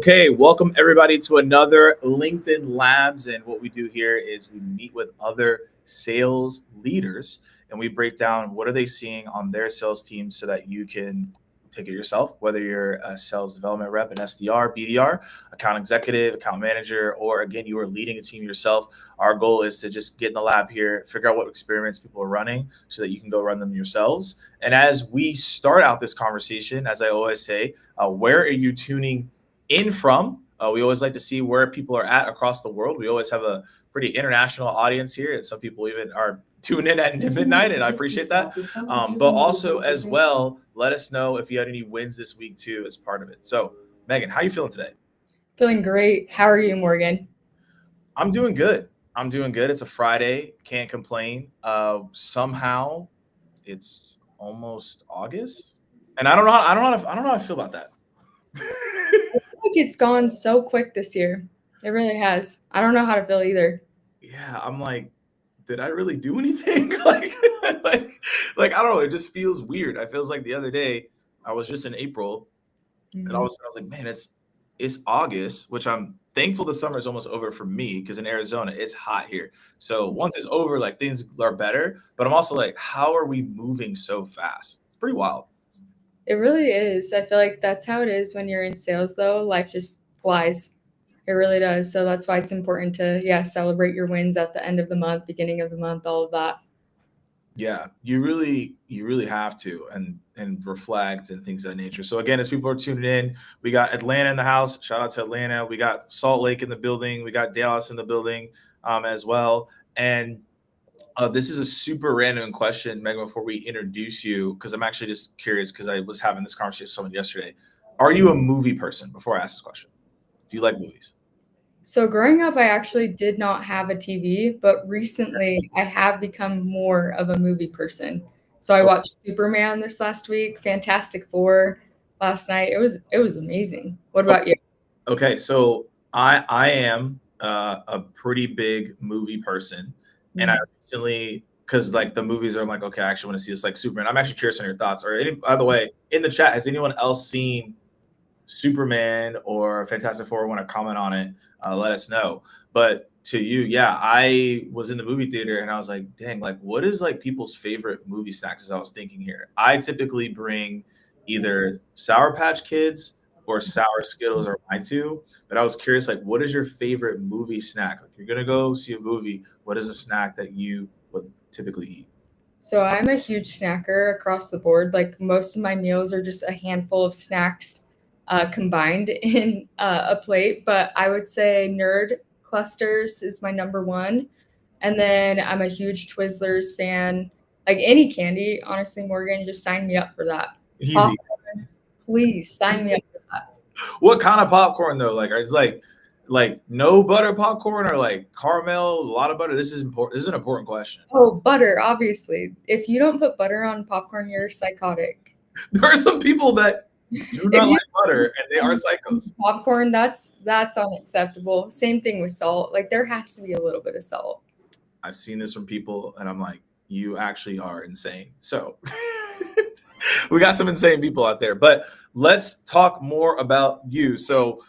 Okay, welcome everybody to another LinkedIn Labs. And what we do here is we meet with other sales leaders and we break down what are they seeing on their sales team so that you can take it yourself, whether you're a sales development rep, an SDR, BDR, account executive, account manager, or again, you are leading a team yourself. Our goal is to just get in the lab here, figure out what experiments people are running so that you can go run them yourselves. And as we start out this conversation, as I always say, where are you tuning in from? We always like to see where people are at across the world. We always have a pretty international audience here, and some people even are tuning in at midnight, and I appreciate that. But also, as well, let us know if you had any wins this week too, as part of it. So, Megan, how are you feeling today? Feeling great. How are you, Morgan? I'm doing good. I'm doing good. It's a Friday. Can't complain. Somehow, it's almost August, and I don't know how I feel about that. I feel like it's gone so quick this year. It really has. I don't know how to feel either. Yeah, I'm like, did I really do anything? like, like I don't know. It just feels weird. I feels like the other day I was just in April, and all Mhm. of a sudden I was like, man, it's August, which I'm thankful the summer is almost over for me because in Arizona it's hot here. So once it's over, like things are better. But I'm also like, how are we moving so fast? It's pretty wild. It really is. I feel like that's how it is when you're in sales, though. Life just flies. It really does. So that's why it's important to, yeah, celebrate your wins at the end of the month, beginning of the month, all of that. Yeah, you really have to and reflect and things of that nature. So again, as people are tuning in, we got Atlanta in the house. Shout out to Atlanta. We got Salt Lake in the building. We got Dallas in the building as well. And this is a super random question, Megan. Before we introduce you, because I'm actually just curious because I was having this conversation with someone yesterday. Are you a movie person? Before I ask this question, do you like movies? So growing up, I actually did not have a TV, but recently I have become more of a movie person. So I watched Superman this last week, Fantastic Four last night. It was amazing. What about you? Okay, so I am a pretty big movie person, and I Mm. recently because like the movies are like okay, I actually want to see this like Superman. I'm actually curious on your thoughts. Or any, by the way, in the chat, has anyone else seen Superman or Fantastic Four? Want to comment on it? Let us know. But to you, yeah, I was in the movie theater and I was like, dang, like what is like people's favorite movie snacks? As I was thinking here, I typically bring either Sour Patch Kids or sour Skittles are my two. But I was curious, like, what is your favorite movie snack? Like, you're gonna go see a movie. What is a snack that you would typically eat? So I'm a huge snacker across the board. Like most of my meals are just a handful of snacks combined in a plate. But I would say Nerd Clusters is my number one. And then I'm a huge Twizzlers fan. Like any candy, honestly, Morgan, just sign me up for that. Easy. Popcorn, please sign me up for that. What kind of popcorn though? Like, it's like no butter popcorn or like caramel, a lot of butter. This is important. This is an important question. Oh, butter, obviously. If you don't put butter on popcorn, you're psychotic. There are some people that do If not you like butter and they are psychos. popcorn, that's unacceptable. Same thing with salt. Like there has to be a little bit of salt. I've seen this from people and I'm like, you actually are insane. So we got some insane people out there, but let's talk more about you. So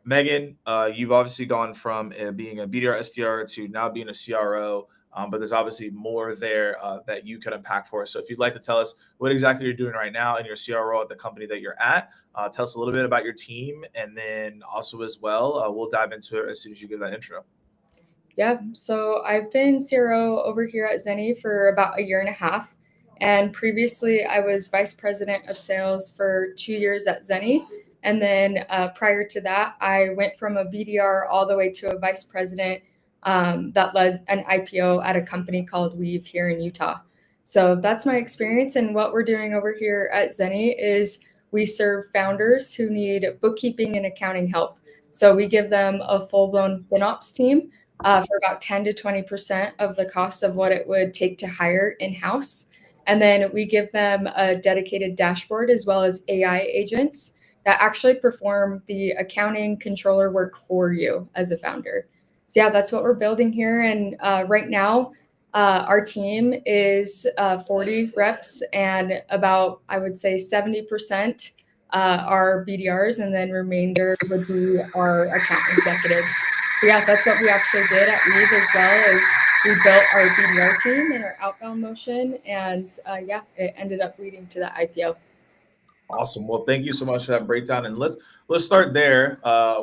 Megan, you've obviously gone from being a BDR SDR to now being a CRO, but there's obviously more there that you could unpack for us. So if you'd like to tell us what exactly you're doing right now in your CRO at the company that you're at, tell us a little bit about your team, and then also as well, we'll dive into it as soon as you give that intro. Yeah. So I've been CRO over here at Zenny for about a year and a half. And previously, I was vice president of sales for 2 years at Zenny. And then prior to that, I went from a BDR all the way to a vice president that led an IPO at a company called Weave here in Utah. So that's my experience. And what we're doing over here at Zenny is we serve founders who need bookkeeping and accounting help. So we give them a full blown FinOps team for about 10 to 20% of the cost of what it would take to hire in house. And then we give them a dedicated dashboard as well as AI agents that actually perform the accounting controller work for you as a founder. So, yeah, that's what we're building here. And right now, our team is 40 reps, and about, I would say, 70% our BDRs, and then remainder would be our account executives. But yeah, that's what we actually did at Weave as well. Is we built our BDR team and our outbound motion, and yeah, it ended up leading to the IPO. Awesome. Well, thank you so much for that breakdown. And let's start there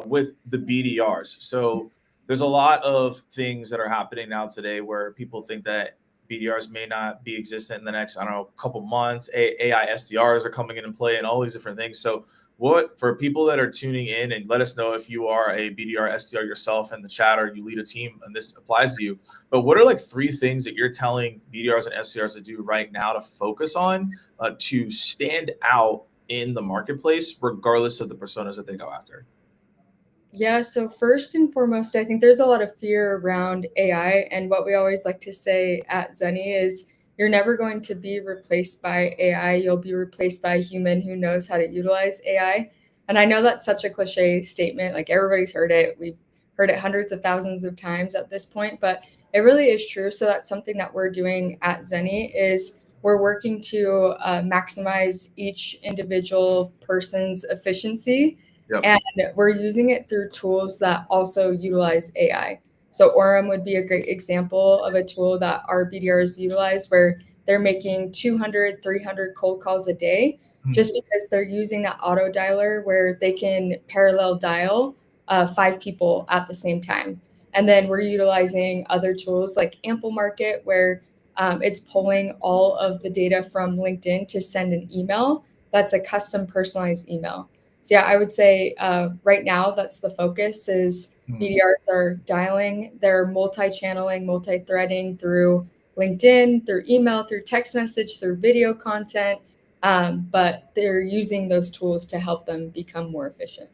with the BDRs. So there's a lot of things that are happening now today where people think that BDRs may not be existent in the next, I don't know, couple months. AI SDRs are coming in and play and all these different things. So what for people that are tuning in, and let us know if you are a BDR SDR yourself in the chat or you lead a team and this applies to you. But what are like three things that you're telling BDRs and SDRs to do right now to focus on to stand out in the marketplace, regardless of the personas that they go after? Yeah, so first and foremost, I think there's a lot of fear around AI. And what we always like to say at Zenny is you're never going to be replaced by AI. You'll be replaced by a human who knows how to utilize AI. And I know that's such a cliche statement. Like everybody's heard it. We've heard it hundreds of thousands of times at this point, but it really is true. So that's something that we're doing at Zenny is we're working to maximize each individual person's efficiency, Yep. and we're using it through tools that also utilize AI. So Orem would be a great example of a tool that our BDRs utilize where they're making 200, 300 cold calls a day just because they're using that auto dialer where they can parallel dial 5 people at the same time. And then we're utilizing other tools like Ample Market where it's pulling all of the data from LinkedIn to send an email that's a custom personalized email. So yeah, I would say right now that's the focus is BDRs are dialing, they're multi-channeling, multi-threading through LinkedIn, through email, through text message, through video content, but they're using those tools to help them become more efficient.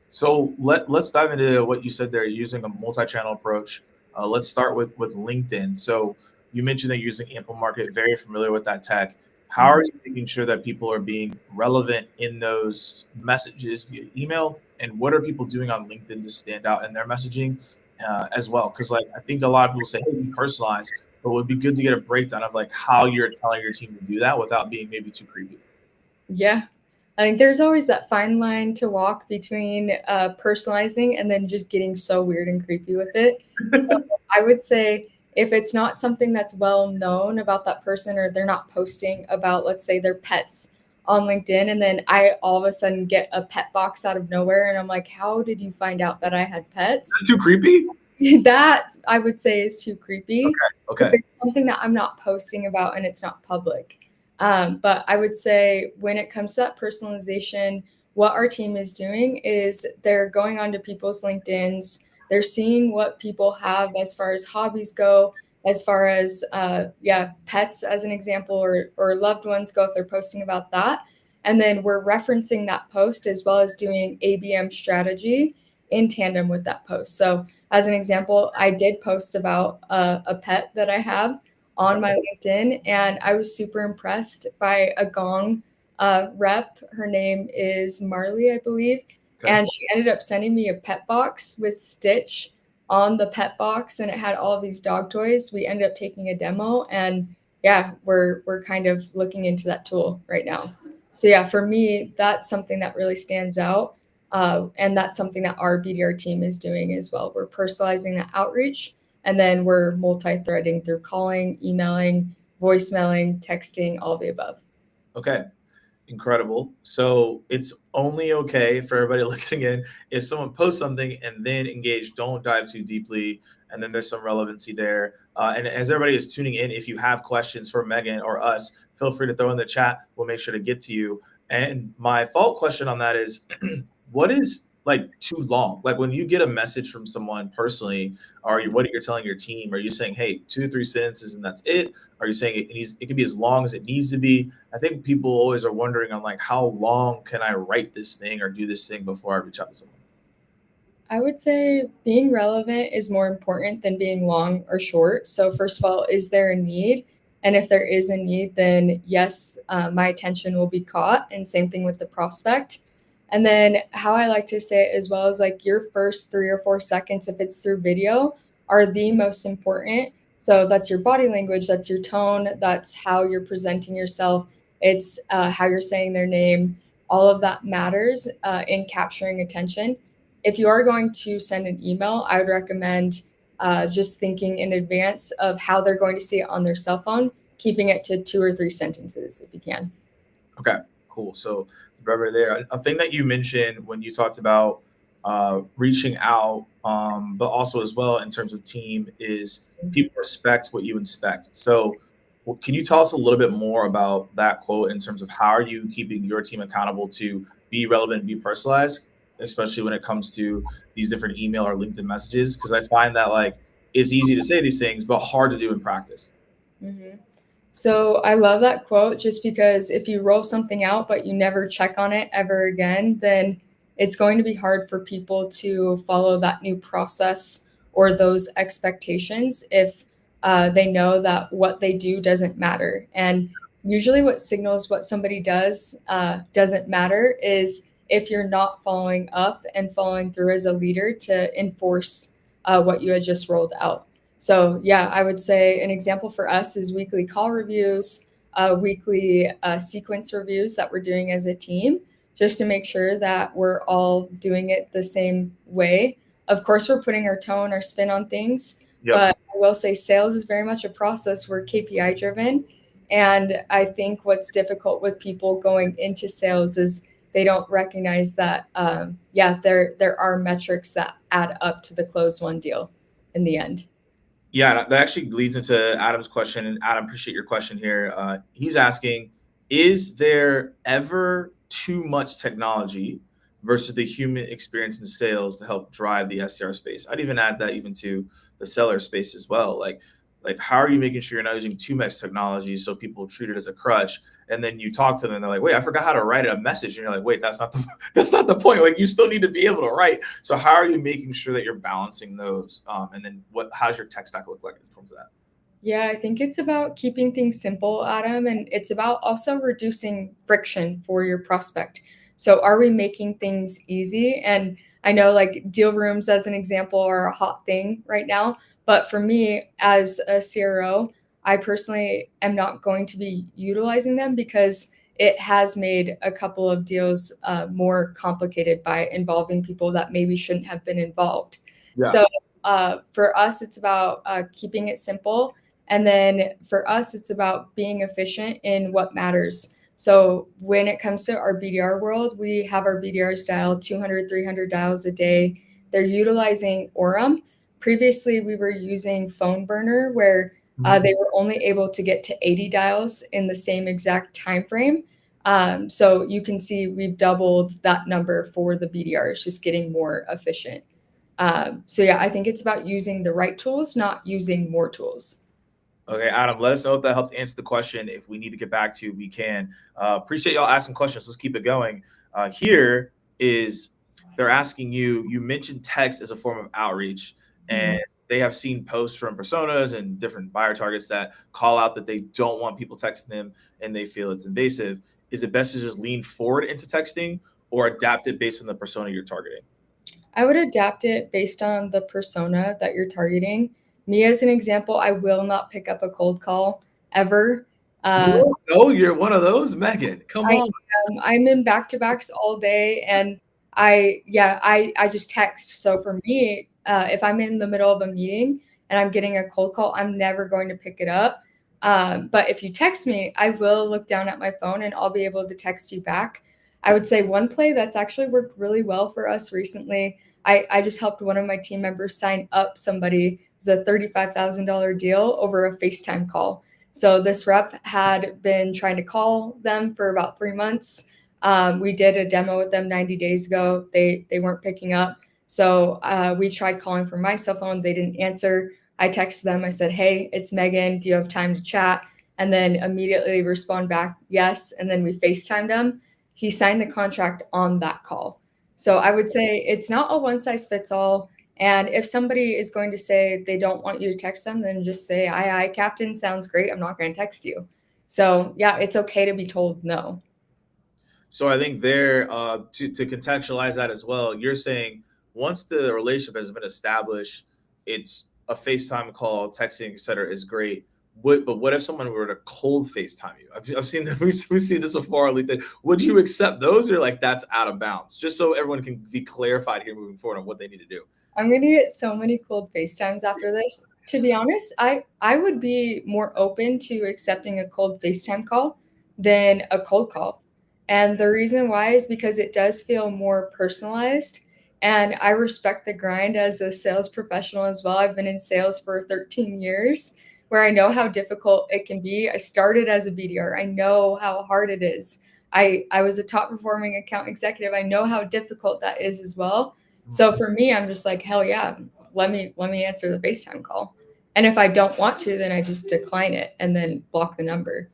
So let's dive into what you said there, using a multi-channel approach. Let's start with LinkedIn. So you mentioned that you're using Ample Market, very familiar with that tech. How are you making sure that people are being relevant in those messages via email? And what are people doing on LinkedIn to stand out in their messaging as well? Because like I think a lot of people say, hey, be personalized, but it would be good to get a breakdown of like how you're telling your team to do that without being maybe too creepy. Yeah. I think there's always that fine line to walk between personalizing and then just getting so weird and creepy with it. So I would say if it's not something that's well known about that person or they're not posting about, let's say, their pets on LinkedIn, and then I all of a sudden get a pet box out of nowhere and I'm like, how did you find out that I had pets? Too creepy? That I would say is too creepy. If Okay. it's something that I'm not posting about and it's not public. But I would say when it comes to that personalization, what our team is doing is they're going onto people's LinkedIn's, they're seeing what people have as far as hobbies go, as far as yeah, pets as an example, or loved ones go if they're posting about that. And then we're referencing that post as well as doing ABM strategy in tandem with that post. So as an example, I did post about a pet that I have on my LinkedIn, and I was super impressed by a Gong rep. Her name is Marley, I believe, Okay. and she ended up sending me a pet box with Stitch on the pet box, and it had all of these dog toys. We ended up taking a demo, and yeah, we're kind of looking into that tool right now. So yeah, for me, that's something that really stands out. And that's something that our BDR team is doing as well. We're personalizing the outreach, and then we're multi-threading through calling, emailing, voicemailing, texting, all the above. Okay. Incredible. So it's only okay for everybody listening in if someone posts something and then engage, don't dive too deeply. And then there's some relevancy there. And as everybody is tuning in, if you have questions for Megan or us, feel free to throw in the chat. We'll make sure to get to you. And my follow-up question on that is what is like too long? Like when you get a message from someone personally, what you're telling your team, are you saying, hey, 2 or 3 sentences and that's it? Are you saying it can be as long as it needs to be? I think people always are wondering on like how long can I write this thing or do this thing before I reach out to someone? I would say being relevant is more important than being long or short. So, first of all, is there a need? And if there is a need, then yes, my attention will be caught. And same thing with the prospect. And then, how I like to say it as well is like your first 3 or 4 seconds, if it's through video, are the most important. So, that's your body language, that's your tone, that's how you're presenting yourself, it's how you're saying their name. all of that matters in capturing attention. If you are going to send an email, I would recommend just thinking in advance of how they're going to see it on their cell phone, keeping it to 2 or 3 sentences if you can. Okay, cool. So right there, a thing that you mentioned when you talked about reaching out, but also as well in terms of team is people respect what you inspect. So can you tell us a little bit more about that quote in terms of how are you keeping your team accountable to be relevant, be personalized, especially when it comes to these different email or LinkedIn messages? Because I find that like it's easy to say these things, but hard to do in practice. Mm-hmm. So I love that quote just because if you roll something out but you never check on it ever again, then it's going to be hard for people to follow that new process or those expectations if they know that what they do doesn't matter. And usually, what signals what somebody does doesn't matter is if you're not following up and following through as a leader to enforce what you had just rolled out. So, yeah, I would say an example for us is weekly call reviews, weekly sequence reviews that we're doing as a team, just to make sure that we're all doing it the same way. Of course, we're putting our tone, our spin on things, Yep. but I will say sales is very much a process. We're KPI driven. And I think what's difficult with people going into sales is they don't recognize that, yeah, there are metrics that add up to the close one deal in the end. Yeah, that actually leads into Adam's question. And Adam, appreciate your question here. He's asking, is there ever too much technology versus the human experience in sales to help drive the SDR space? I'd even add that even to the seller space as well. Like how are you making sure you're not using too much technology so people treat it as a crutch? And then you talk to them and they're like, wait, I forgot how to write a message. And you're like, wait, that's not the that's not the point. Like you still need to be able to write. So how are you making sure that you're balancing those? And then how does your tech stack look like in terms of that? Yeah, I think it's about keeping things simple, Adam, and it's about also reducing friction for your prospect. So, are we making things easy? And I know like deal rooms, as an example, are a hot thing right now. But for me, as a CRO, I personally am not going to be utilizing them because it has made a couple of deals more complicated by involving people that maybe shouldn't have been involved. Yeah. So, for us, it's about keeping it simple, and then for us, it's about being efficient in what matters. So when it comes to our BDR world, we have our BDRs dial 200, 300 dials a day. They're utilizing Orem. Previously, we were using Phone Burner, where Mhm. they were only able to get to 80 dials in the same exact time frame. So you can see we've doubled that number for the BDRs, just getting more efficient. So yeah, I think it's about using the right tools, not using more tools. Okay, Adam, let us know if that helped answer the question. If we need to get back to, we can. Appreciate y'all asking questions. Let's keep it going. Here is they're asking you. You mentioned text as a form of outreach, Mhm. and they have seen posts from personas and different buyer targets that call out that they don't want people texting them and they feel it's invasive. Is it best to just lean forward into texting or adapt it based on the persona you're targeting? I would adapt it based on the persona that you're targeting. Me, as an example, I will not pick up a cold call ever. You Uh, don't know you're one of those, Megan. Come I on. I'm in back to backs all day, and I just text. So for me, if I'm in the middle of a meeting and I'm getting a cold call, I'm never going to pick it up. But if you text me, I will look down at my phone and I'll be able to text you back. I would say one play that's actually worked really well for us recently. I just helped one of my team members sign up somebody. It was a $35,000 deal over a FaceTime call. So this rep had been trying to call them for about 3 months. We did a demo with them 90 days ago. They weren't picking up. So we tried calling from my cell phone. They didn't answer. I texted them. I said, "Hey, it's Megan. Do you have time to chat?" And then immediately respond back, "Yes." And then we FaceTimed him. He signed the contract on that call. So I would say it's not a one size fits all. And if somebody is going to say they don't want you to text them, then just say, "Aye, aye, Captain, sounds great. I'm not going to text you." So, yeah, it's okay to be told no. So I think there, to contextualize that as well, you're saying once the relationship has been established, it's a FaceTime call, texting, et cetera, is great. But what if someone were to cold FaceTime you? I've seen we've seen this before on LinkedIn. Would you accept those, or like that's out of bounds? Just so everyone can be clarified here moving forward on what they need to do. I'm gonna get so many cold FaceTimes after this. To be honest, I would be more open to accepting a cold FaceTime call than a cold call. And the reason why is because it does feel more personalized. And I respect the grind as a sales professional as well. I've been in sales for 13 years, where I know how difficult it can be. I started as a BDR. I know how hard it is. I was a top performing account executive. I know how difficult that is as well. So for me, I'm just like, hell yeah, let me answer the FaceTime call. And if I don't want to, then I just decline it and then block the number.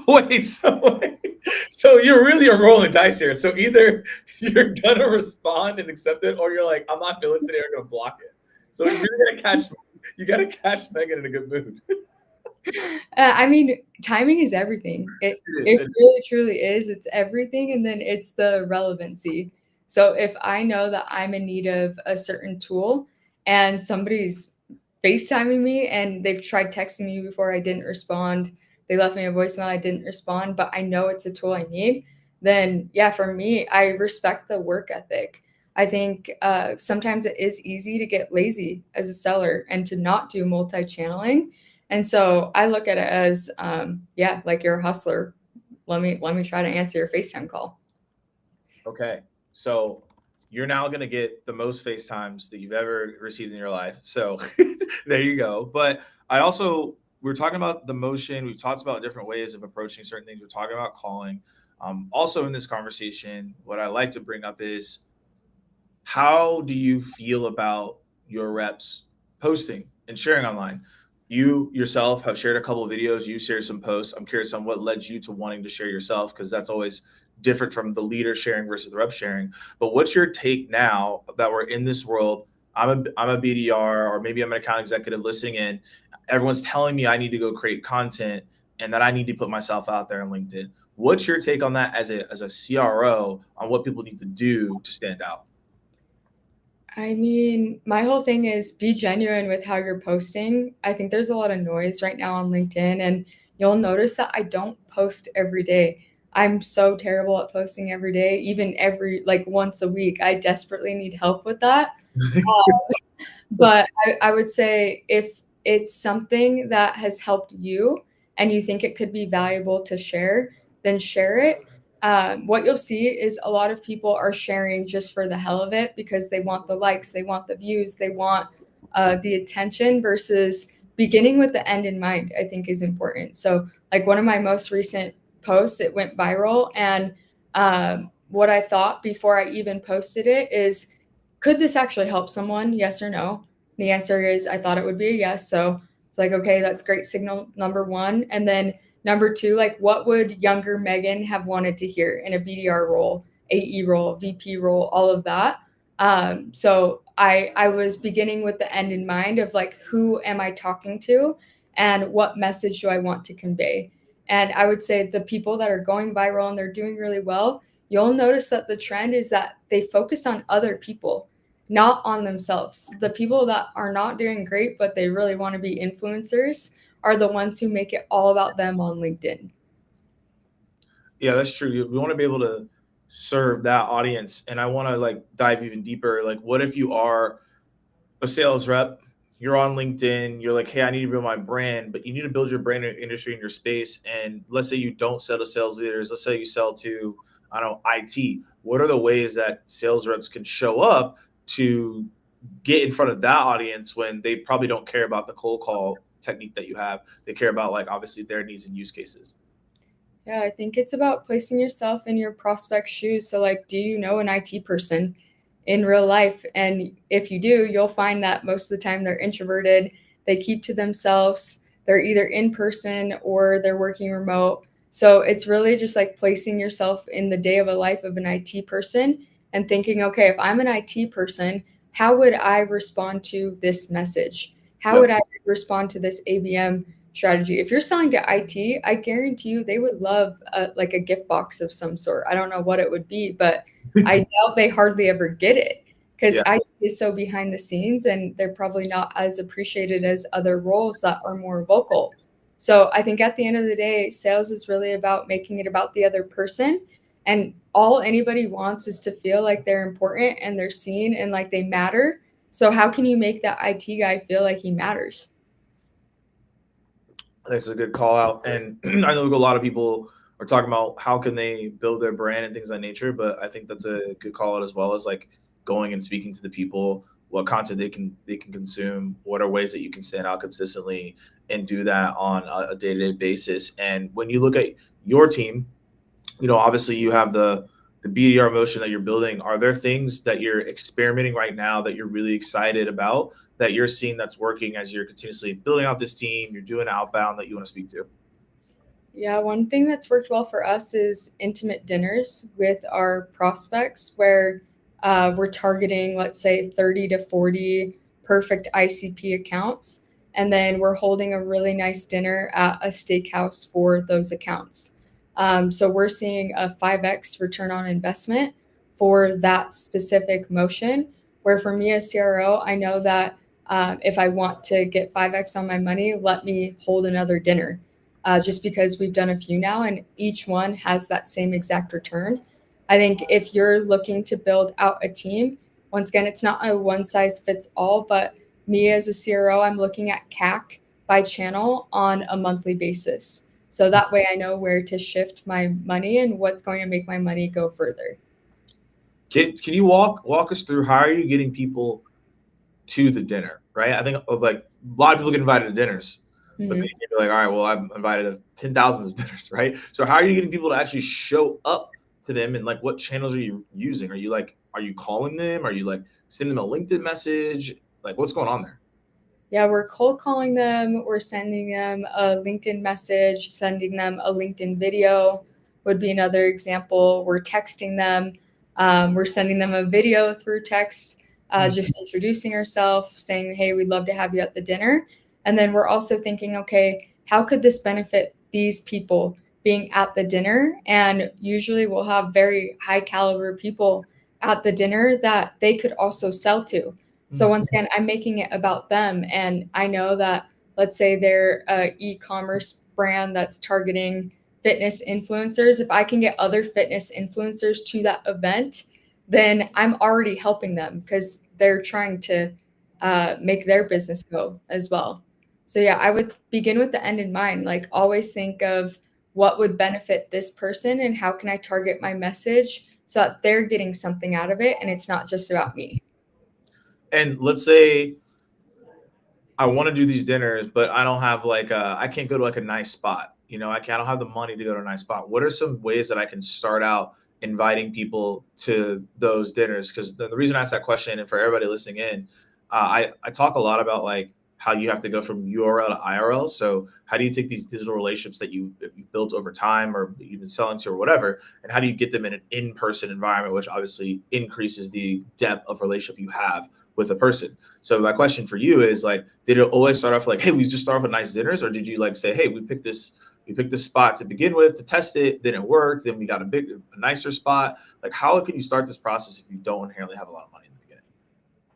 Wait, so you're really a rolling dice here. So either you're gonna respond and accept it, or you're like, I'm not feeling today, I'm gonna block it. So you're gonna catch you gotta catch Megan in a good mood. I mean, timing is everything. It It is. it really truly is. It's everything, and then it's the relevancy. So if I know that I'm in need of a certain tool and somebody's FaceTiming me and they've tried texting me before, I didn't respond. They left me a voicemail, I didn't respond, but I know it's a tool I need. Then yeah, for me, I respect the work ethic. I think sometimes it is easy to get lazy as a seller and to not do multi-channeling, and so I look at it as, yeah, like you're a hustler. Let me try to answer your FaceTime call. Okay. So you're now going to get the most FaceTimes that you've ever received in your life. So there you go. But I also, we're talking about the motion. We've talked about different ways of approaching certain things. We're talking about calling. Also, in this conversation, what I like to bring up is, how do you feel about your reps posting and sharing online? You yourself have shared a couple of videos, you shared some posts. I'm curious on what led you to wanting to share yourself, because that's always different from the leader sharing versus the rep sharing. But what's your take now that we're in this world? I'm a BDR, or maybe I'm an account executive listening in. Everyone's telling me I need to go create content and that I need to put myself out there on LinkedIn. What's your take on that as a CRO on what people need to do to stand out? I mean, my whole thing is be genuine with how you're posting. I think there's a lot of noise right now on LinkedIn, and you'll notice that I don't post every day. I'm so terrible at posting every day, even every like once a week. I desperately need help with that. But I would say if it's something that has helped you and you think it could be valuable to share, then share it. What you'll see is a lot of people are sharing just for the hell of it because they want the likes, they want the views, they want the attention versus beginning with the end in mind, I think is important. So, like one of my most recent posts, it went viral. And what I thought before I even posted it is, could this actually help someone? Yes or no? The answer is I thought it would be a yes. So it's like, okay, that's great signal number one. And then number two, like what would younger Megan have wanted to hear in a BDR role, AE role, VP role, all of that. So I was beginning with the end in mind of like, who am I talking to and what message do I want to convey? And I would say the people that are going viral and they're doing really well, you'll notice that the trend is that they focus on other people, not on themselves. The people that are not doing great, but they really want to be influencers, are the ones who make it all about them on LinkedIn. Yeah, that's true. We want to be able to serve that audience. And I want to like dive even deeper. Like, what if you are a sales rep? You're on LinkedIn. You're like, hey, I need to build my brand, but you need to build your brand in industry in your space. And let's say you don't sell to sales leaders. Let's say you sell to, I don't know, IT. What are the ways that sales reps can show up to get in front of that audience when they probably don't care about the cold call technique that you have? They care about like obviously their needs and use cases. Yeah, I think it's about placing yourself in your prospect's shoes. So, like, do you know an IT person in real life? And if you do, you'll find that most of the time they're introverted, they keep to themselves, they're either in person or they're working remote. So, it's really just like placing yourself in the day of a life of an IT person and thinking, okay, if I'm an IT person, how would I respond to this message? How would Yep. I respond to this ABM strategy? If you're selling to IT, I guarantee you they would love like a gift box of some sort. I don't know what it would be, but I doubt they hardly ever get it because Yeah. IT is so behind the scenes and they're probably not as appreciated as other roles that are more vocal. So I think at the end of the day, sales is really about making it about the other person. And all anybody wants is to feel like they're important and they're seen and like they matter. So how can you make that IT guy feel like he matters? That's a good call out. And I know a lot of people are talking about how can they build their brand and things of that nature, but I think that's a good call out as well as like going and speaking to the people, what content they can consume, what are ways that you can stand out consistently and do that on a day-to-day basis. And when you look at your team, obviously you have the BDR motion that you're building. Are there things that you're experimenting right now that you're really excited about that you're seeing that's working as you're continuously building out this team, you're doing outbound that you want to speak to? Yeah, one thing that's worked well for us is intimate dinners with our prospects where we're targeting, let's say, 30 to 40 perfect ICP accounts. And then we're holding a really nice dinner at a steakhouse for those accounts. So we're seeing a 5x return on investment for that specific motion. Where for me as CRO, I know that if I want to get 5x on my money, let me hold another dinner just because we've done a few now and each one has that same exact return. I think if you're looking to build out a team, once again, it's not a one size fits all, but me as a CRO, I'm looking at CAC by channel on a monthly basis. So that way I know where to shift my money and what's going to make my money go further. Can you walk us through how are you getting people to the dinner, right? I think of like a lot of people get invited to dinners, but then Mhm. you're like, all right, well, I'm invited to 10,000 of dinners, right? So how are you getting people to actually show up to them, and like what channels are you using? Are you calling them? Are you like sending them a LinkedIn message? Like what's going on there? Yeah, we're cold calling them, we're sending them a LinkedIn message, sending them a LinkedIn video would be another example. We're texting them, we're sending them a video through text, just introducing ourselves, saying, hey, we'd love to have you at the dinner. And then we're also thinking, okay, how could this benefit these people being at the dinner? And usually we'll have very high caliber people at the dinner that they could also sell to. So Mm. once again, I'm making it about them. And I know that, let's say they're a e-commerce brand that's targeting fitness influencers. If I can get other fitness influencers to that event, then I'm already helping them because they're trying to make their business go as well. So yeah, I would begin with the end in mind. Like always think of what would benefit this person and how can I target my message so that they're getting something out of it and it's not just about me. And let's say I want to do these dinners, but I don't have I can't go to like a nice spot. I don't have the money to go to a nice spot. What are some ways that I can start out inviting people to those dinners? Because the reason I asked that question, and for everybody listening in, I talk a lot about like how you have to go from URL to IRL. So how do you take these digital relationships that you built over time or you've been selling to or whatever, and how do you get them in an in-person environment, which obviously increases the depth of relationship you have with a person. So my question for you is like, did it always start off like, hey, we just start off with nice dinners, or did you like say, hey, we picked this spot to begin with to test it, then it worked, then we got a nicer spot. Like, how can you start this process if you don't inherently have a lot of money in the beginning?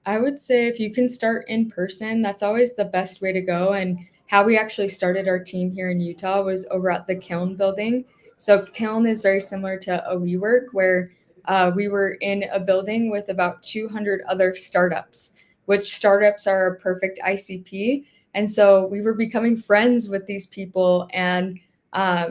I would say if you can start in person, that's always the best way to go. And how we actually started our team here in Utah was over at the Kiln building. So Kiln is very similar to a WeWork, where we were in a building with about 200 other startups, which startups are a perfect ICP. And so we were becoming friends with these people. And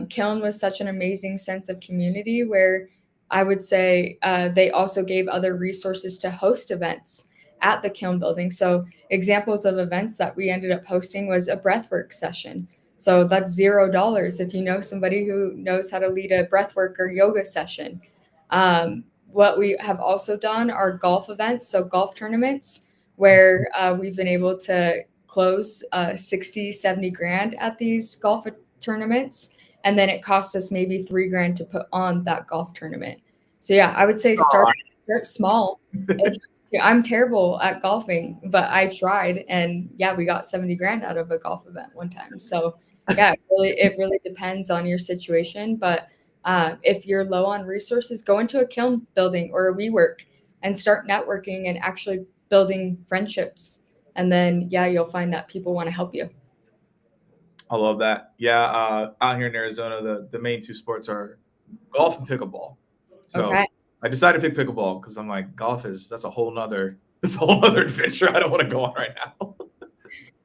Kiln was such an amazing sense of community where I would say they also gave other resources to host events at the Kiln building. So examples of events that we ended up hosting was a breathwork session. So that's $0 if you know somebody who knows how to lead a breathwork or yoga session. What we have also done are golf events, so golf tournaments, where we've been able to close 60, 70 grand at these golf tournaments. And then it costs us maybe 3 grand to put on that golf tournament. So yeah, I would say start small. If I'm terrible at golfing, but I tried and yeah, we got 70 grand out of a golf event one time. So yeah, it really depends on your situation. But if you're low on resources, go into a kiln building or a WeWork and start networking and actually building friendships. And then yeah, you'll find that people want to help you. I love that. Yeah, out here in Arizona, the main two sports are golf and pickleball. So Okay. I decided to pick pickleball because I'm like, golf is that's a whole nother that's a whole nother adventure I don't want to go on right now.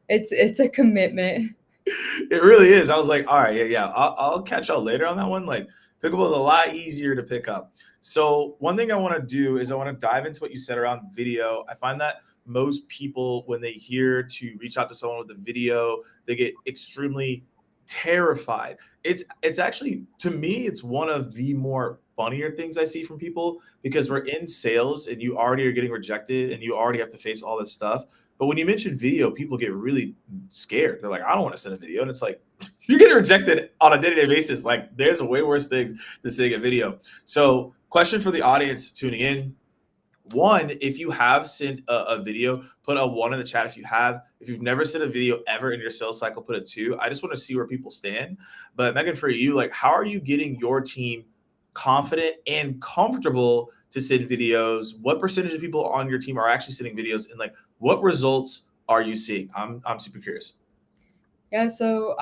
It's a commitment. It really is. I was like, all right, yeah, yeah. I'll catch y'all later on that one. Like pickleball is a lot easier to pick up. So one thing I want to do is I want to dive into what you said around video. I find that most people, when they hear to reach out to someone with a video, they get extremely terrified. It's actually, to me, it's one of the more funnier things I see from people because we're in sales and you already are getting rejected and you already have to face all this stuff. But when you mention video, people get really scared. They're like, I don't want to send a video. And it's like, you're getting rejected on a day-to-day basis. Like, there's way worse things than sending a video. So, question for the audience tuning in. One, if you have sent a video, put a one in the chat if you have. If you've never sent a video ever in your sales cycle, put a two. I just want to see where people stand. But Megan, for you, like, how are you getting your team confident and comfortable to send videos? What percentage of people on your team are actually sending videos, and like, what results are you seeing? I'm super curious. Yeah, so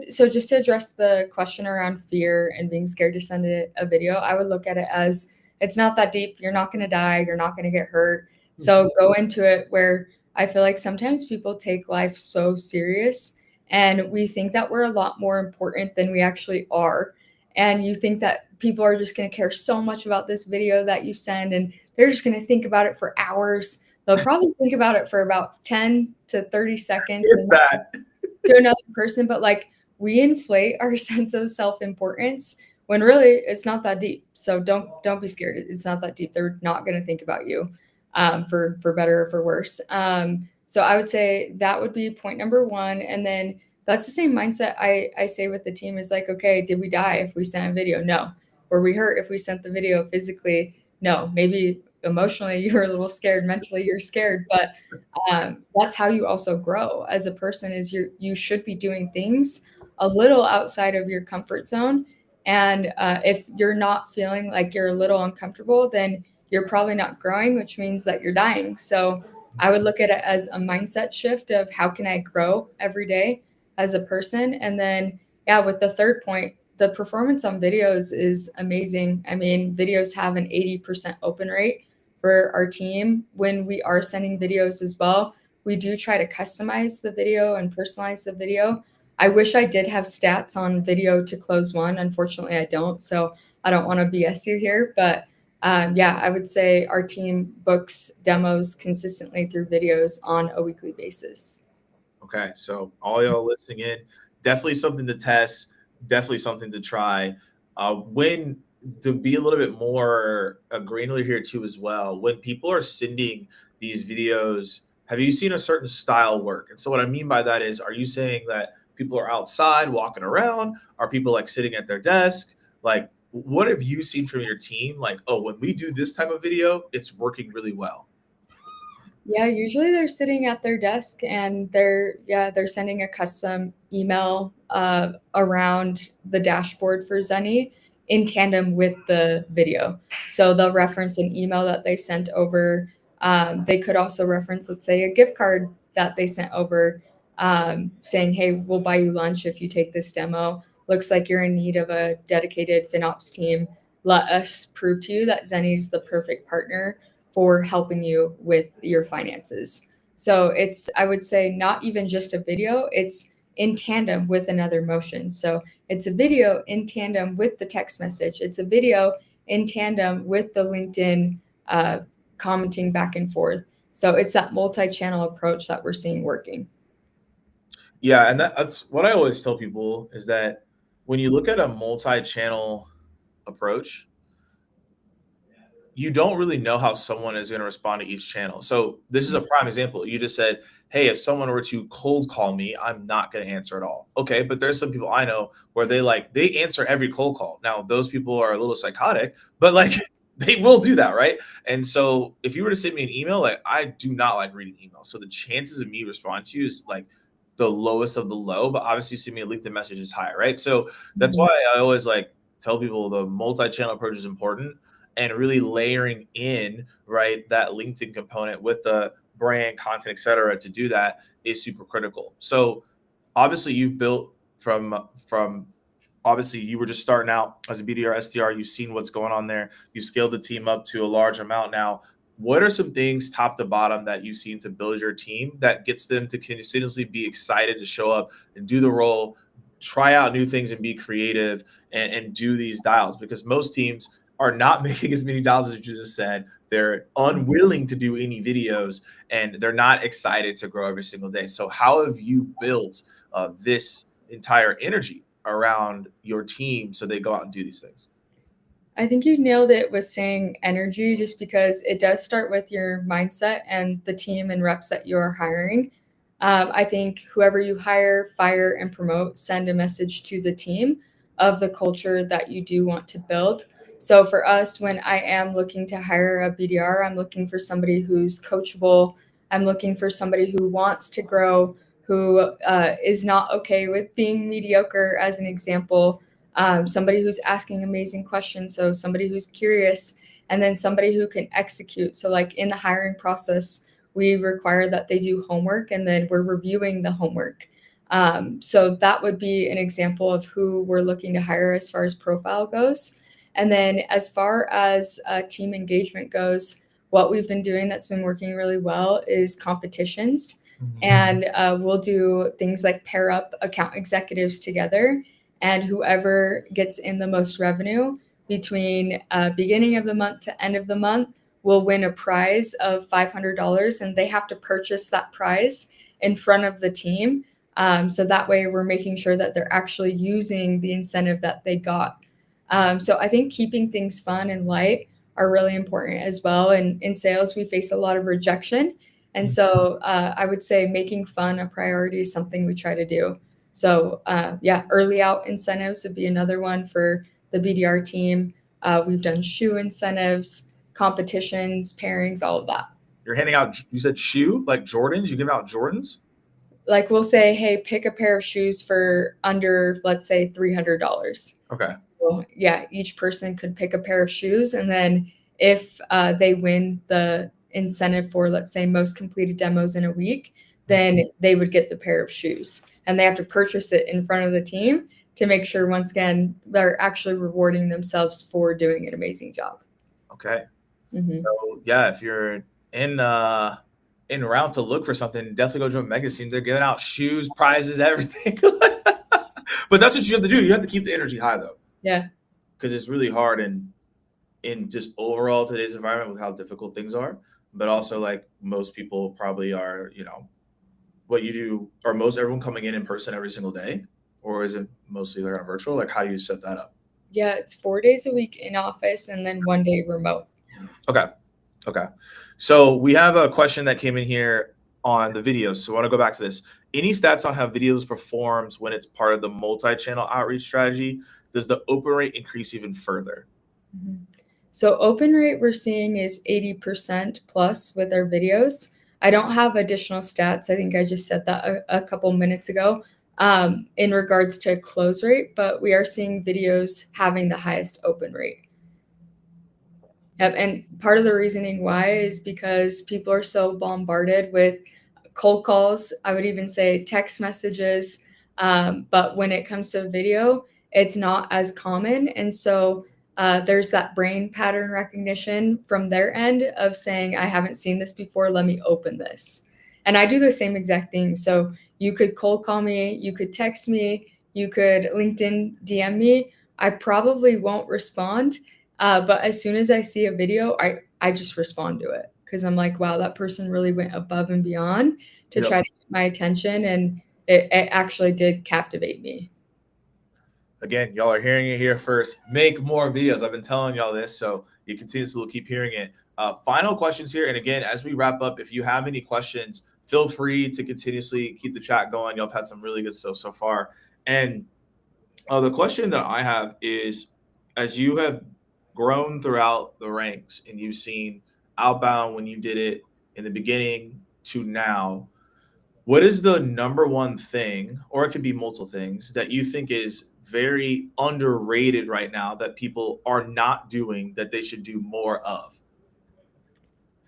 so just to address the question around fear and being scared to send a video, I would look at it as it's not that deep. You're not going to die. You're not going to get hurt. So go into it where I feel like sometimes people take life so serious and we think that we're a lot more important than we actually are. And you think that people are just going to care so much about this video that you send and they're just going to think about it for hours. They'll probably think about it for about 10 to 30 seconds It's and that. to another person, but like we inflate our sense of self-importance when really it's not that deep. So don't be scared. It's not that deep. They're not going to think about you for better or for worse. So I would say that would be point number one. And then that's the same mindset I say with the team is like, okay, did we die if we sent a video? No. Were we hurt if we sent the video physically? No. Maybe emotionally you were a little scared, mentally you're scared, but that's how you also grow as a person is you should be doing things a little outside of your comfort zone, and if you're not feeling like you're a little uncomfortable, then you're probably not growing, which means that you're dying. So I would look at it as a mindset shift of how can I grow every day as a person. And then yeah, with the third point, the performance on videos is amazing. I mean, videos have an 80% open rate for our team. When we are sending videos as well, we do try to customize the video and personalize the video. I wish I did have stats on video to close one. Unfortunately, I don't. So I don't want to BS you here. But yeah, I would say our team books demos consistently through videos on a weekly basis. Okay, so all y'all listening in, definitely something to test, definitely something to try. When to be a little bit more granular here too as well. When people are sending these videos, have you seen a certain style work? And so what I mean by that is, are you saying that people are outside walking around? Are people like sitting at their desk? Like, what have you seen from your team? Like, oh, when we do this type of video, it's working really well. Yeah, usually they're sitting at their desk and they're sending a custom email around the dashboard for Zenny in tandem with the video. So they'll reference an email that they sent over. They could also reference, let's say, a gift card that they sent over, saying, "Hey, we'll buy you lunch if you take this demo. Looks like you're in need of a dedicated FinOps team. Let us prove to you that Zenny's the perfect partner for helping you with your finances." So it's, I would say, not even just a video, it's in tandem with another motion. So it's a video in tandem with the text message, it's a video in tandem with the LinkedIn uh, commenting back and forth. So it's that multi channel approach that we're seeing working. Yeah, and that's what I always tell people is that when you look at a multi-channel approach, you don't really know how someone is going to respond to each channel. So this is a prime example. You just said, "Hey, if someone were to cold call me, I'm not going to answer at all." Okay, but there's some people I know where they answer every cold call. Now, those people are a little psychotic, but like they will do that, right? And so if you were to send me an email, like I do not like reading emails. So the chances of me responding to you is like the lowest of the low, but obviously send me a LinkedIn message is high, right? So that's Mhm. why I always like tell people the multi-channel approach is important and really layering in right that LinkedIn component with the brand content, et cetera, to do that is super critical. So obviously you've built from obviously you were just starting out as a BDR SDR. You've seen what's going on there. You've scaled the team up to a large amount now. What are some things top to bottom that you've seen to build your team that gets them to continuously be excited to show up and do the role, try out new things and be creative and do these dials? Because most teams are not making as many dials as you just said. They're unwilling to do any videos and they're not excited to grow every single day. So how have you built this entire energy around your team so they go out and do these things? I think you nailed it with saying energy, just because it does start with your mindset and the team and reps that you're hiring. I think whoever you hire, fire, and promote, send a message to the team of the culture that you do want to build. So for us, when I am looking to hire a BDR, I'm looking for somebody who's coachable. I'm looking for somebody who wants to grow, who is not okay with being mediocre, as an example. Somebody who's asking amazing questions, so somebody who's curious, and then somebody who can execute. So like in the hiring process, we require that they do homework, and then we're reviewing the homework. So that would be an example of who we're looking to hire as far as profile goes. And then as far as team engagement goes, what we've been doing that's been working really well is competitions. And we'll do things like pair up account executives together, and whoever gets in the most revenue between beginning of the month to end of the month will win a prize of $500, and they have to purchase that prize in front of the team. So that way we're making sure that they're actually using the incentive that they got. So I think keeping things fun and light are really important as well. And in sales, we face a lot of rejection. And so I would say making fun a priority is something we try to do. So yeah, early out incentives would be another one for the BDR team. We've done shoe incentives, competitions, pairings, all of that. You're handing out, you said shoe, like Jordans? You give out Jordans? Like we'll say, hey, pick a pair of shoes for under, let's say, $300. Okay. So yeah, each person could pick a pair of shoes, and then if they win the incentive for, let's say, most completed demos in a week, then they would get the pair of shoes, and they have to purchase it in front of the team to make sure, once again, they're actually rewarding themselves for doing an amazing job. Okay. Mm-hmm. So yeah, if you're in in route to look for something, definitely go to a mega scene. They're giving out shoes, prizes, everything. But that's what you have to do. You have to keep the energy high though, Yeah. because it's really hard in just overall today's environment with how difficult things are. But also like most people probably are, what you do, are most everyone coming in person every single day, or is it mostly they're on virtual? Like how do you set that up? Yeah, it's 4 days a week in office and then 1 day remote. Okay. Okay. So we have a question that came in here on the videos. So I want to go back to this. Any stats on how videos performs when it's part of the multi-channel outreach strategy? Does the open rate increase even further? Mhm. So open rate we're seeing is 80% plus with our videos. I don't have additional stats. I think I just said that a couple minutes ago in regards to close rate, but we are seeing videos having the highest open rate. Yep. And part of the reasoning why is because people are so bombarded with cold calls. I would even say text messages. But when it comes to video, it's not as common. And so there's that brain pattern recognition from their end of saying, I haven't seen this before. Let me open this. And I do the same exact thing. So you could cold call me, you could text me, you could LinkedIn DM me. I probably won't respond, but as soon as I see a video, I just respond to it because I'm like, wow, that person really went above and beyond to Yep. try to get my attention, and it actually did captivate me. Again, y'all are hearing it here first. Make more videos. I've been telling y'all this, so you continuously keep hearing it. Final questions here. And again, as we wrap up, if you have any questions, feel free to continuously keep the chat going. Y'all have had some really good stuff so far. And the question that I have is, as you have grown throughout the ranks and you've seen outbound when you did it in the beginning to now, what is the number one thing, or it could be multiple things, that you think is very underrated right now that people are not doing that they should do more of?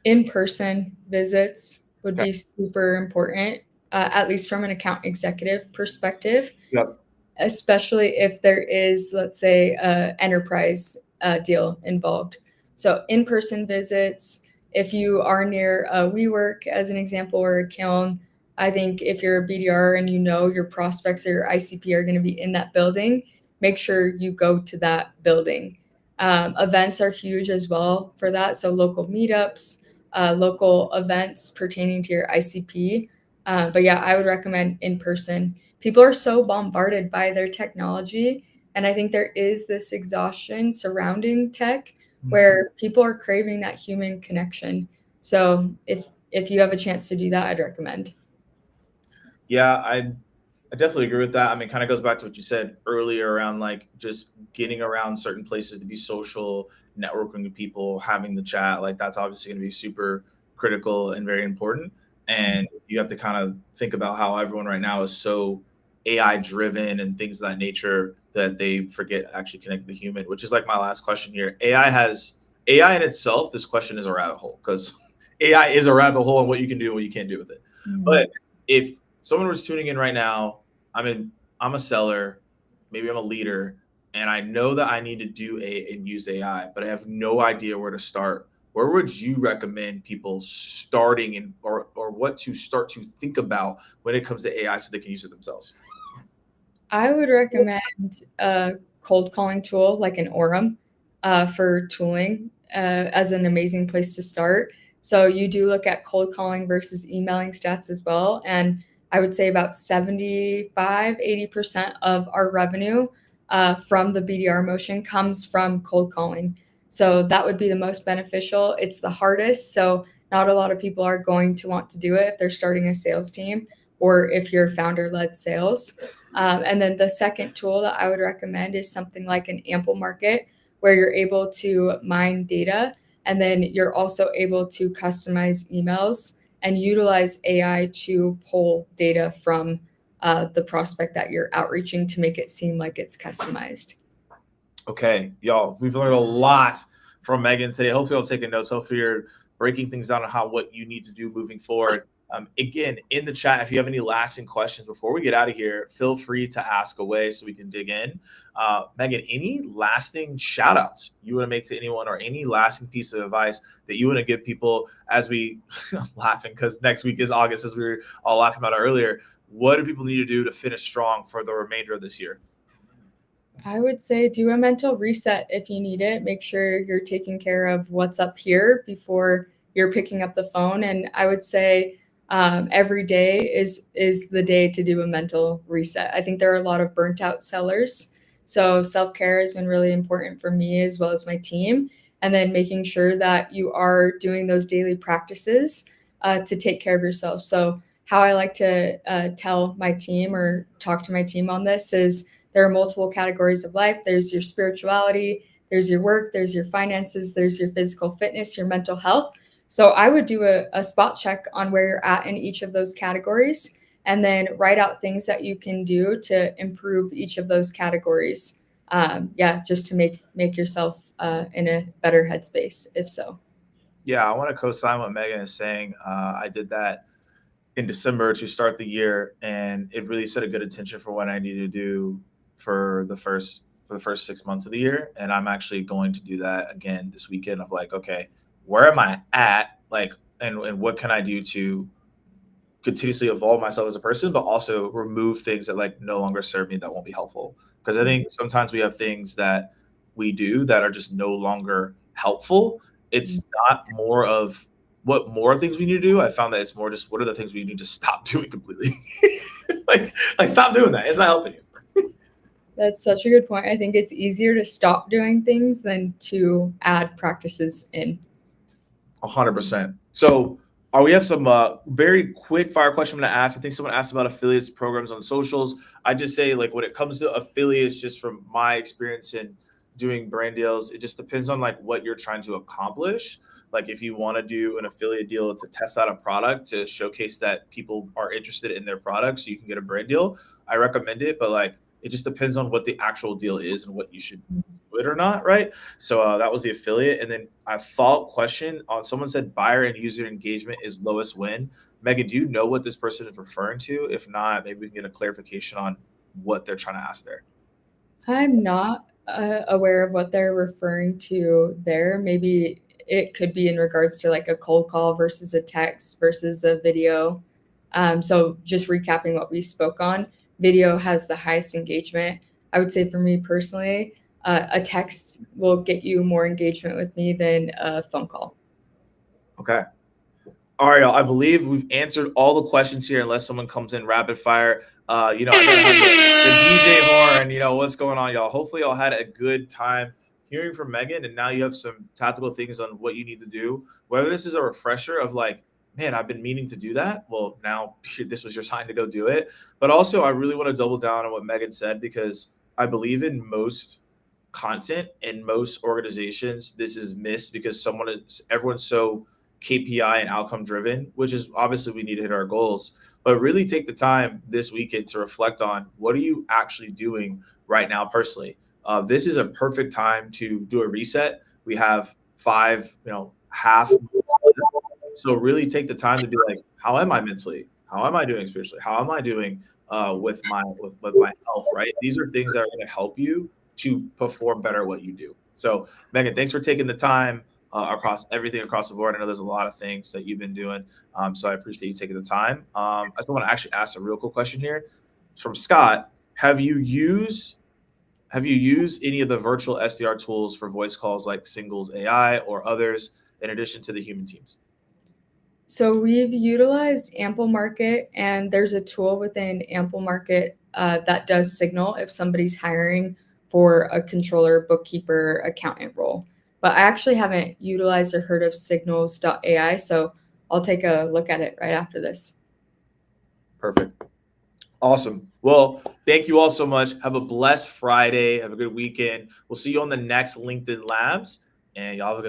In person visits would Okay. be super important. at least from an account executive perspective, Yep. especially if there is, let's say, a enterprise deal involved. So in-person visits, if you are near a WeWork as an example or a Kiln, I think if you're a BDR and you know your prospects or your ICP are going to be in that building, make sure you go to that building. Events are huge as well for that. So local meetups, local events pertaining to your ICP. But yeah, I would recommend in person. People are so bombarded by their technology, and I think there is this exhaustion surrounding tech where people are craving that human connection. So if you have a chance to do that, I'd recommend. Yeah, I definitely agree with that. I mean, kind of goes back to what you said earlier around like just getting around certain places to be social, networking with people, having the chat. Like that's obviously going to be super critical and very important. And you have to kind of think about how everyone right now is so AI driven and things of that nature that they forget actually connect to the human, which is like my last question here. AI in itself, this question is a rabbit hole because AI is a rabbit hole and what you can do and what you can't do with it. Mhm. But if someone was tuning in right now, I'm in. I'm a seller, maybe I'm a leader, and I know that I need to do a and use AI, but I have no idea where to start. Where would you recommend people starting and or what to start to think about when it comes to AI so they can use it themselves? I would recommend a cold calling tool like an Orem for tooling as an amazing place to start. So you do look at cold calling versus emailing stats as well. And I would say about 75, 80% of our revenue from the BDR motion comes from cold calling. So that would be the most beneficial. It's the hardest. So not a lot of people are going to want to do it if they're starting a sales team or if you're founder led sales. And then the second tool that I would recommend is something like an ample market where you're able to mine data and then you're also able to customize emails and utilize AI to pull data from the prospect that you're outreaching to make it seem like it's customized. Okay, y'all, we've learned a lot from Megan today. Hopefully, you'll take notes. Hopefully, you're breaking things down on how what you need to do moving forward. Again, in the chat, if you have any lasting questions before we get out of here, feel free to ask away so we can dig in. Megan, any lasting shout outs you want to make to anyone or any lasting piece of advice that you want to give people as we I'm laughing because next week is August, as we were all laughing about it earlier. What do people need to do to finish strong for the remainder of this year? I would say do a mental reset if you need it. Make sure you're taking care of what's up here before you're picking up the phone. And I would say every day is the day to do a mental reset. I think there are a lot of burnt out sellers, so self care has been really important for me as well as my team. And then making sure that you are doing those daily practices to take care of yourself. So how I like to tell my team or talk to my team on this is there are multiple categories of life. There's your spirituality, there's your work, there's your finances, there's your physical fitness, your mental health. So I would do a spot check on where you're at in each of those categories and then write out things that you can do to improve each of those categories. Yeah, just to make yourself in a better headspace, if so. Yeah, I want to co-sign what Megan is saying. I did that in December to start the year, and it really set a good intention for what I need to do for the first 6 months of the year. And I'm actually going to do that again this weekend. Of like, okay, where am I at? Like, and what can I do to continuously evolve myself as a person, but also remove things that like no longer serve me that won't be helpful. Because I think sometimes we have things that we do that are just no longer helpful. It's not more of what more things we need to do. I found that it's more just what are the things we need to stop doing completely. like stop doing that. It's not helping you. That's such a good point. I think it's easier to stop doing things than to add practices in. 100%. So, we have some very quick fire question I'm going to ask. I think someone asked about affiliates programs on socials. I just say, like, when it comes to affiliates, just from my experience in doing brand deals, it just depends on like what you're trying to accomplish. Like, if you want to do an affiliate deal to test out a product to showcase that people are interested in their product, so you can get a brand deal, I recommend it. But like, it just depends on what the actual deal is and what you should do it or not, right? So that was the affiliate. And then I follow up question on someone said buyer and user engagement is lowest win. Megan, do you know what this person is referring to? If not, maybe we can get a clarification on what they're trying to ask there. I'm not aware of what they're referring to there. Maybe it could be in regards to like a cold call versus a text versus a video. So just recapping what we spoke on, video has the highest engagement. I would say for me personally, a text will get you more engagement with me than a phone call. Okay. All right, y'all. I believe we've answered all the questions here, unless someone comes in rapid fire. I gotta have the DJ horn. What's going on, y'all? Hopefully, y'all had a good time hearing from Megan, and now you have some tactical things on what you need to do. Whether this is a refresher of like, man, I've been meaning to do that. Well, now this was your sign to go do it. But also, I really want to double down on what Megan said, because I believe in most content in most organizations this is missed, because everyone's so KPI and outcome driven, which is obviously we need to hit our goals, but really take the time this weekend to reflect on what are you actually doing right now personally. This is a perfect time to do a reset. We have five, half months left. So really take the time to be like, how am I mentally? How am I doing spiritually? How am I doing with my health? Right? These are things that are going to help you to perform better at what you do. So, Megan, thanks for taking the time across everything across the board. I know there's a lot of things that you've been doing, so I appreciate you taking the time. I just want to actually ask a real quick question here. It's from Scott. Have you used any of the virtual SDR tools for voice calls like Singles AI or others in addition to the human teams? So we've utilized Ample Market, and there's a tool within Ample Market that does signal if somebody's hiring for a controller, bookkeeper, accountant role. But I actually haven't utilized or heard of signals.ai, so I'll take a look at it right after this. Perfect. Awesome. Well, thank you all so much. Have a blessed Friday. Have a good weekend. We'll see you on the next LinkedIn Labs, and y'all have a good